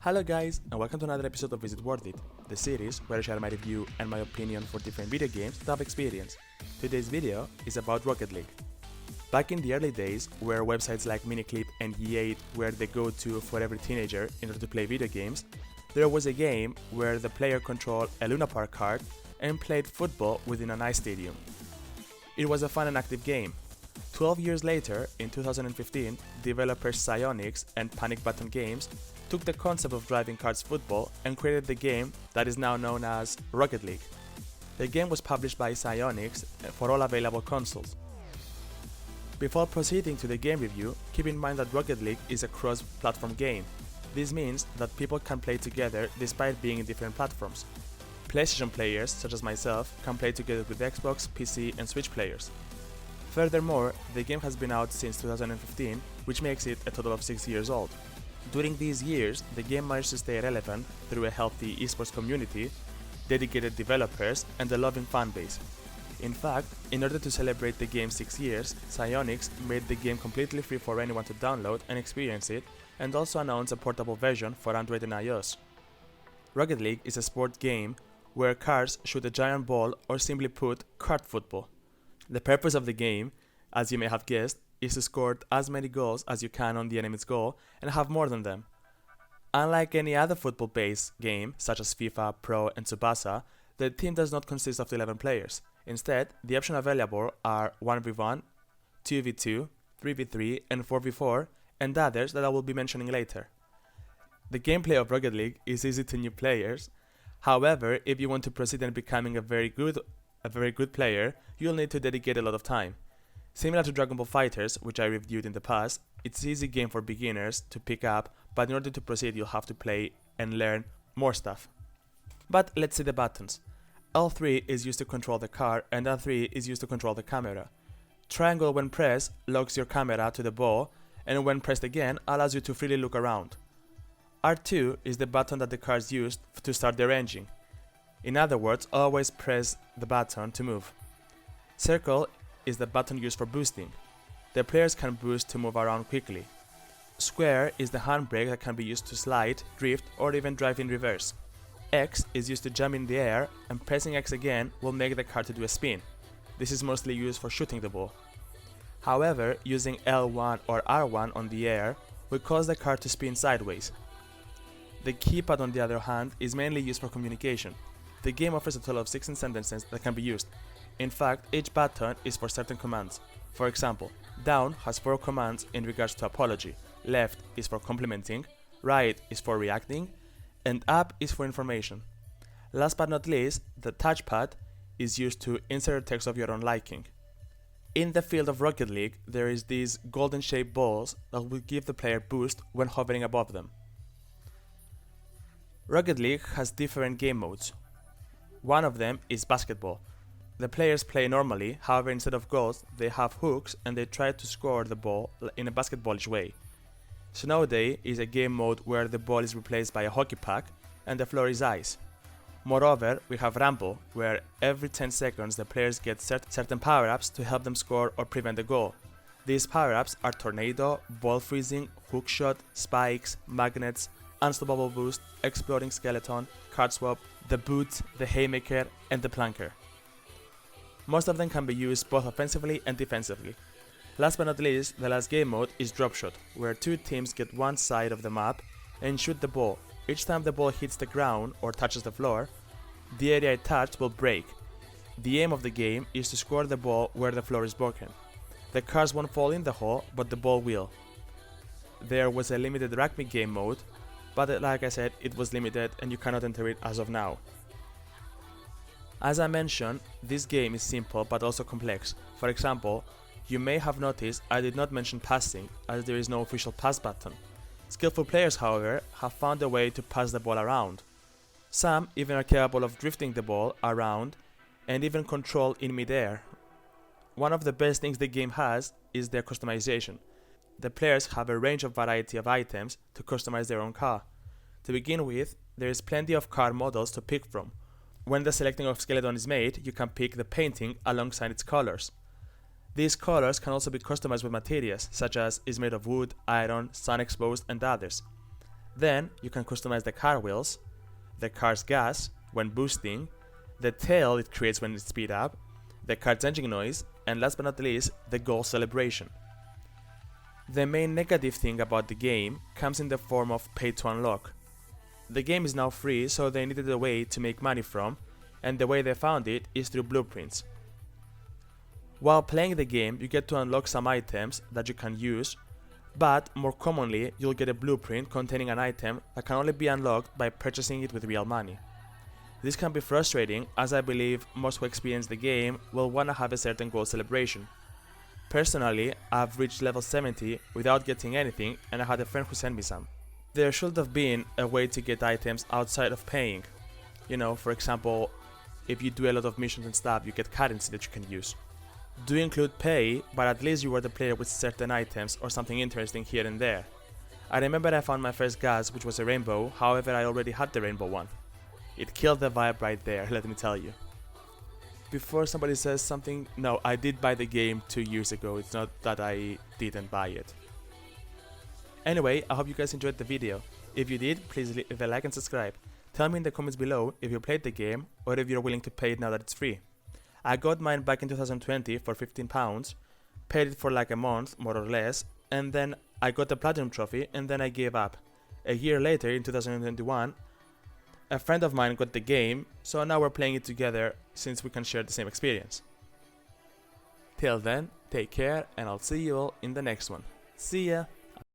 Hello guys, and welcome to another episode of Visit Worth It, the series where I share my review and my opinion for different video games that I've experienced. Today's video is about Rocket League. Back in the early days, where websites like Miniclip and Ye8 were the go-to for every teenager in order to play video games, there was a game where the player controlled a Luna Park card and played football within an ice stadium. It was a fun and active game. 12 years later, in 2015, developers Psyonix and Panic Button Games took the concept of driving cards football and created the game that is now known as Rocket League. The game was published by Psyonix for all available consoles. Before proceeding to the game review, keep in mind that Rocket League is a cross-platform game. This means that people can play together despite being in different platforms. PlayStation players, such as myself, can play together with Xbox, PC and Switch players. Furthermore, the game has been out since 2015, which makes it a total of 6 years old. During these years, the game managed to stay relevant through a healthy esports community, dedicated developers, and a loving fanbase. In fact, in order to celebrate the game's 6 years, Psyonix made the game completely free for anyone to download and experience it, and also announced a portable version for Android and iOS. Rocket League is a sport game where cars shoot a giant ball, or simply put, kart football. The purpose of the game, as you may have guessed, is to score as many goals as you can on the enemy's goal and have more than them. Unlike any other football-based game, such as FIFA, Pro and Tsubasa, the team does not consist of 11 players. Instead, the options available are 1v1, 2v2, 3v3 and 4v4, and others that I will be mentioning later. The gameplay of Rocket League is easy to new players. However, if you want to proceed in becoming a very good player, you'll need to dedicate a lot of time. Similar to Dragon Ball FighterZ, which I reviewed in the past, it's an easy game for beginners to pick up, but in order to proceed you'll have to play and learn more stuff. But let's see the buttons. L3 is used to control the car and L3 is used to control the camera. Triangle when pressed locks your camera to the ball, and when pressed again allows you to freely look around. R2 is the button that the cars use to start their engine. In other words, always press the button to move. Circle is the button used for boosting. The players can boost to move around quickly. Square is the handbrake that can be used to slide, drift or even drive in reverse. X is used to jump in the air, and pressing X again will make the car to do a spin. This is mostly used for shooting the ball. However, using L1 or R1 on the air will cause the car to spin sideways. The keypad, on the other hand, is mainly used for communication. The game offers a total of 16 sentences that can be used. In fact, each button is for certain commands. For example, down has 4 commands in regards to apology, left is for complimenting, right is for reacting, and up is for information. Last but not least, the touchpad is used to insert text of your own liking. In the field of Rocket League, there is these golden shaped balls that will give the player boost when hovering above them. Rocket League has different game modes. One of them is basketball. The players play normally, however instead of goals they have hooks and they try to score the ball in a basketballish way. Snow Day is a game mode where the ball is replaced by a hockey puck and the floor is ice. Moreover, we have Rumble, where every 10 seconds the players get certain power-ups to help them score or prevent a goal. These power-ups are Tornado, Ball Freezing, Hookshot, Spikes, Magnets, Unstoppable Boost, Exploding Skeleton, Card Swap, the Boot, the Haymaker and the Planker. Most of them can be used both offensively and defensively. Last but not least, the last game mode is Drop Shot, where 2 teams get one side of the map and shoot the ball. Each time the ball hits the ground or touches the floor, the area it touched will break. The aim of the game is to score the ball where the floor is broken. The cars won't fall in the hole, but the ball will. There was a limited rugby game mode, but like I said, it was limited and you cannot enter it as of now. As I mentioned, this game is simple but also complex. For example, you may have noticed I did not mention passing, as there is no official pass button. Skillful players, however, have found a way to pass the ball around. Some even are capable of drifting the ball around and even control in mid-air. One of the best things the game has is their customization. The players have a range of variety of items to customize their own car. To begin with, there is plenty of car models to pick from. When the selecting of skeleton is made, you can pick the painting alongside its colors. These colors can also be customized with materials, such as is made of wood, iron, sun exposed and others. Then you can customize the car wheels, the car's gas when boosting, the tail it creates when it speeds up, the car's engine noise, and last but not least, the goal celebration. The main negative thing about the game comes in the form of pay to unlock. The game is now free, so they needed a way to make money from, and the way they found it is through blueprints. While playing the game, you get to unlock some items that you can use, but more commonly, you'll get a blueprint containing an item that can only be unlocked by purchasing it with real money. This can be frustrating, as I believe most who experience the game will wanna have a certain goal celebration. Personally, I've reached level 70 without getting anything, and I had a friend who sent me some. There should have been a way to get items outside of paying. You know, for example, if you do a lot of missions and stuff, you get currency that you can use. Do include pay, but at least you were the player with certain items or something interesting here and there. I remember I found my first gas, which was a rainbow, however I already had the rainbow one. It killed the vibe right there, let me tell you. Before somebody says something, no, I did buy the game 2 years ago, it's not that I didn't buy it. Anyway, I hope you guys enjoyed the video. If you did, please leave a like and subscribe. Tell me in the comments below if you played the game or if you're willing to pay it now that it's free. I got mine back in 2020 for £15, paid it for like a month, more or less, and then I got the platinum trophy and then I gave up. A year later, in 2021, a friend of mine got the game, so now we're playing it together since we can share the same experience. Till then, take care and I'll see you all in the next one. See ya!